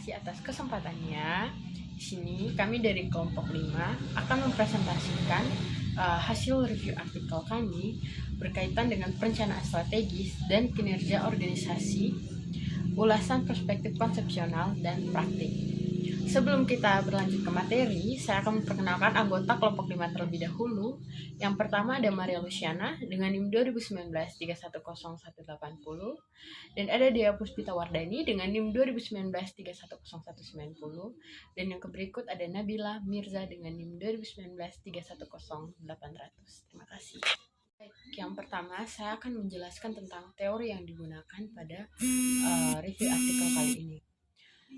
kasih atas kesempatannya. Di sini kami dari kelompok 5 akan mempresentasikan hasil review artikel kami berkaitan dengan perencanaan strategis dan kinerja organisasi, ulasan perspektif konsepsional dan praktik. Sebelum kita berlanjut ke materi, saya akan memperkenalkan anggota kelompok 5 terlebih dahulu. Yang pertama ada Maria Luciana dengan NIM 2019-310180, dan ada Dea Puspita Wardani dengan NIM 2019-310190, dan yang berikut ada Nabila Mirza dengan NIM 2019-310800. Terima kasih. Yang pertama, saya akan menjelaskan tentang teori yang digunakan pada review artikel kali ini.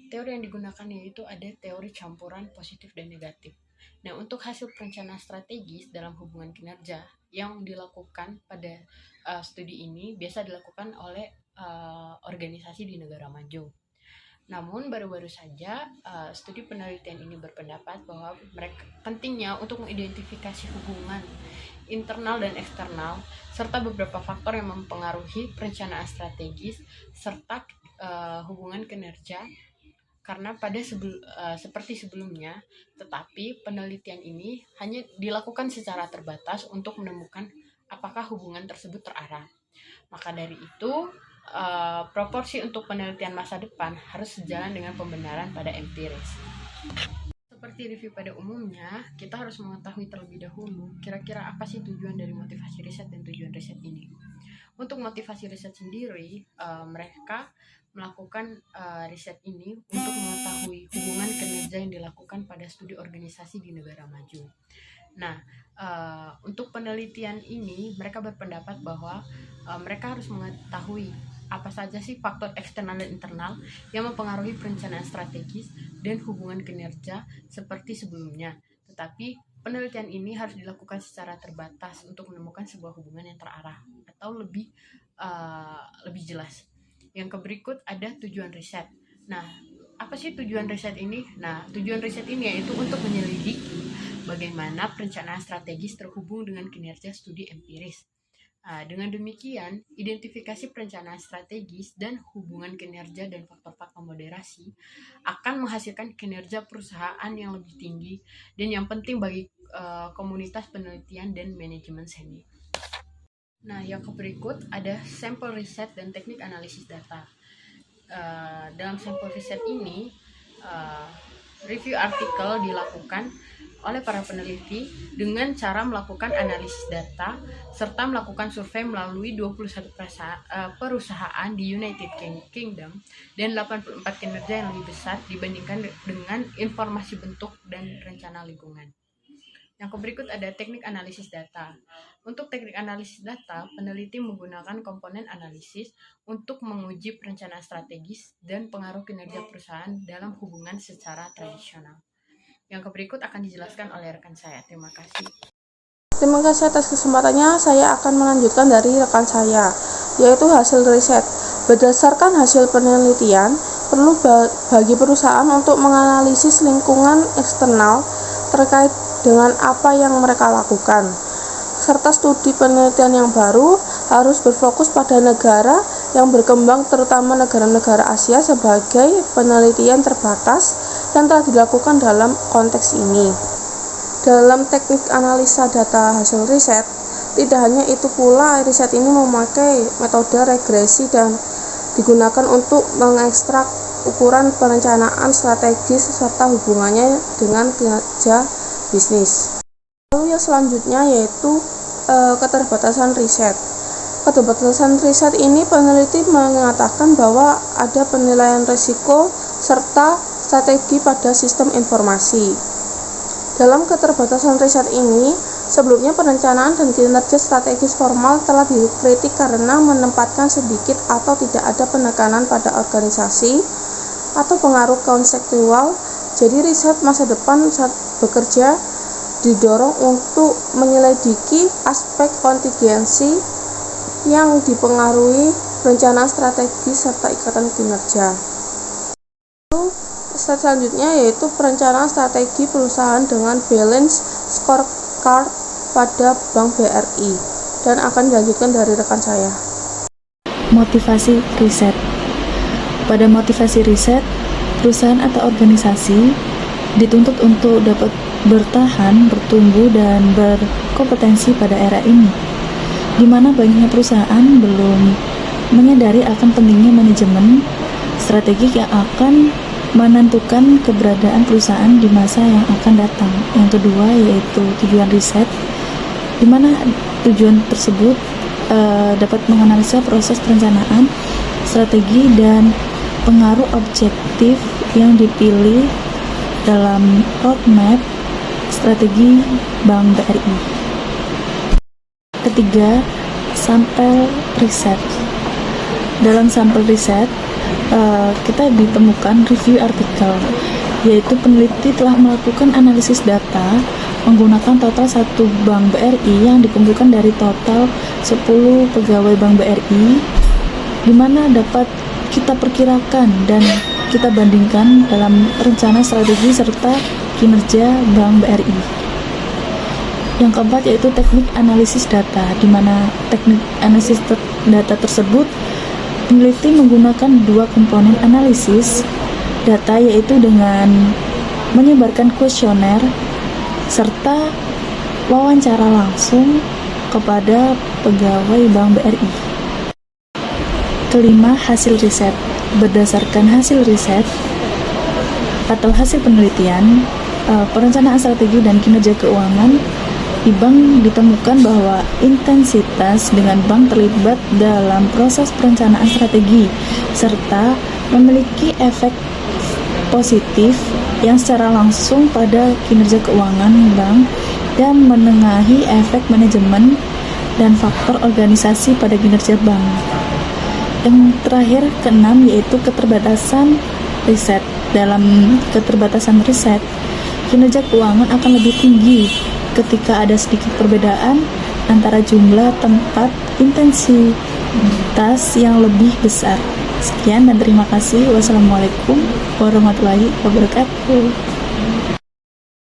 Teori yang digunakan yaitu ada teori campuran positif dan negatif. Nah, untuk hasil perencanaan strategis dalam hubungan kinerja yang dilakukan pada studi ini biasa dilakukan oleh organisasi di negara maju. Namun baru-baru saja studi penelitian ini berpendapat bahwa pentingnya untuk mengidentifikasi hubungan internal dan eksternal serta beberapa faktor yang mempengaruhi perencanaan strategis serta hubungan kinerja. Karena seperti sebelumnya, tetapi penelitian ini hanya dilakukan secara terbatas untuk menemukan apakah hubungan tersebut terarah. Maka dari itu, proporsi untuk penelitian masa depan harus sejalan dengan pembenaran pada empiris. Seperti review pada umumnya, kita harus mengetahui terlebih dahulu kira-kira apa sih tujuan dari motivasi riset dan tujuan riset ini. Untuk motivasi riset sendiri, mereka melakukan riset ini untuk mengetahui hubungan kinerja yang dilakukan pada studi organisasi di negara maju. Nah, untuk penelitian ini mereka berpendapat bahwa mereka harus mengetahui apa saja sih faktor eksternal dan internal yang mempengaruhi perencanaan strategis dan hubungan kinerja seperti sebelumnya. Tetapi penelitian ini harus dilakukan secara terbatas untuk menemukan sebuah hubungan yang terarah atau lebih jelas. Yang berikut ada tujuan riset. Nah, apa sih tujuan riset ini? Nah, tujuan riset ini yaitu untuk menyelidiki bagaimana perencanaan strategis terhubung dengan kinerja studi empiris. Dengan demikian, identifikasi perencanaan strategis dan hubungan kinerja dan faktor-faktor moderasi akan menghasilkan kinerja perusahaan yang lebih tinggi dan yang penting bagi komunitas penelitian dan manajemen seni. Nah, yang berikut ada sampel riset dan teknik analisis data. Dalam sampel riset ini, review artikel dilakukan oleh para peneliti dengan cara melakukan analisis data serta melakukan survei melalui 21 perusahaan di United Kingdom dan 84 kinerja yang lebih besar dibandingkan dengan informasi bentuk dan rencana lingkungan. Yang berikut ada teknik analisis data. Untuk teknik analisis data, peneliti menggunakan komponen analisis untuk menguji perencanaan strategis dan pengaruh kinerja perusahaan dalam hubungan secara tradisional. Yang berikut akan dijelaskan oleh rekan saya. Terima kasih. Terima kasih atas kesempatannya. Saya akan melanjutkan dari rekan saya, yaitu hasil riset. Berdasarkan hasil penelitian, perlu bagi perusahaan untuk menganalisis lingkungan eksternal terkait dengan apa yang mereka lakukan, serta studi penelitian yang baru harus berfokus pada negara yang berkembang, terutama negara-negara Asia, sebagai penelitian terbatas yang telah dilakukan dalam konteks ini. Dalam teknik analisa data hasil riset, tidak hanya itu pula, riset ini memakai metode regresi dan digunakan untuk mengekstrak ukuran perencanaan strategis serta hubungannya dengan kinerja bisnis. Lalu yang selanjutnya yaitu keterbatasan riset. Keterbatasan riset ini peneliti mengatakan bahwa ada penilaian risiko serta strategi pada sistem informasi. Dalam keterbatasan riset ini, sebelumnya perencanaan dan kinerja strategis formal telah dikritik karena menempatkan sedikit atau tidak ada penekanan pada organisasi atau pengaruh konseptual. Jadi riset masa depan saat bekerja didorong untuk menyelidiki aspek kontingensi yang dipengaruhi perencanaan strategis serta ikatan kinerja. Lalu selanjutnya yaitu perencanaan strategi perusahaan dengan balance scorecard pada Bank BRI, dan akan dilanjutkan dari rekan saya. Motivasi riset. Pada motivasi riset, perusahaan atau organisasi dituntut untuk dapat bertahan, bertumbuh, dan berkompetensi pada era ini, di mana banyaknya perusahaan belum menyadari akan pentingnya manajemen strategik yang akan menentukan keberadaan perusahaan di masa yang akan datang. Yang kedua yaitu tujuan riset, di mana tujuan tersebut dapat menganalisa proses perencanaan, strategi, dan pengaruh objektif yang dipilih dalam roadmap strategi Bank BRI. Ketiga, sampel riset. Dalam sampel riset, kita ditemukan review artikel, yaitu peneliti telah melakukan analisis data menggunakan total satu Bank BRI yang dikumpulkan dari total 10 pegawai Bank BRI, di mana dapat kita perkirakan dan kita bandingkan dalam rencana strategi serta kinerja Bank BRI. Yang keempat yaitu teknik analisis data, di mana teknik analisis data tersebut peneliti menggunakan dua komponen analisis data, yaitu dengan menyebarkan kuesioner serta wawancara langsung kepada pegawai Bank BRI. Kelima, hasil riset. Berdasarkan hasil riset atau hasil penelitian, perencanaan strategi dan kinerja keuangan di bank ditemukan bahwa intensitas dengan bank terlibat dalam proses perencanaan strategi serta memiliki efek positif yang secara langsung pada kinerja keuangan bank dan menengahi efek manajemen dan faktor organisasi pada kinerja bank. Yang terakhir, keenam, yaitu keterbatasan riset. Dalam keterbatasan riset, kinerja keuangan akan lebih tinggi ketika ada sedikit perbedaan antara jumlah, tempat, intensitas yang lebih besar. Sekian dan terima kasih. Wassalamualaikum warahmatullahi wabarakatuh.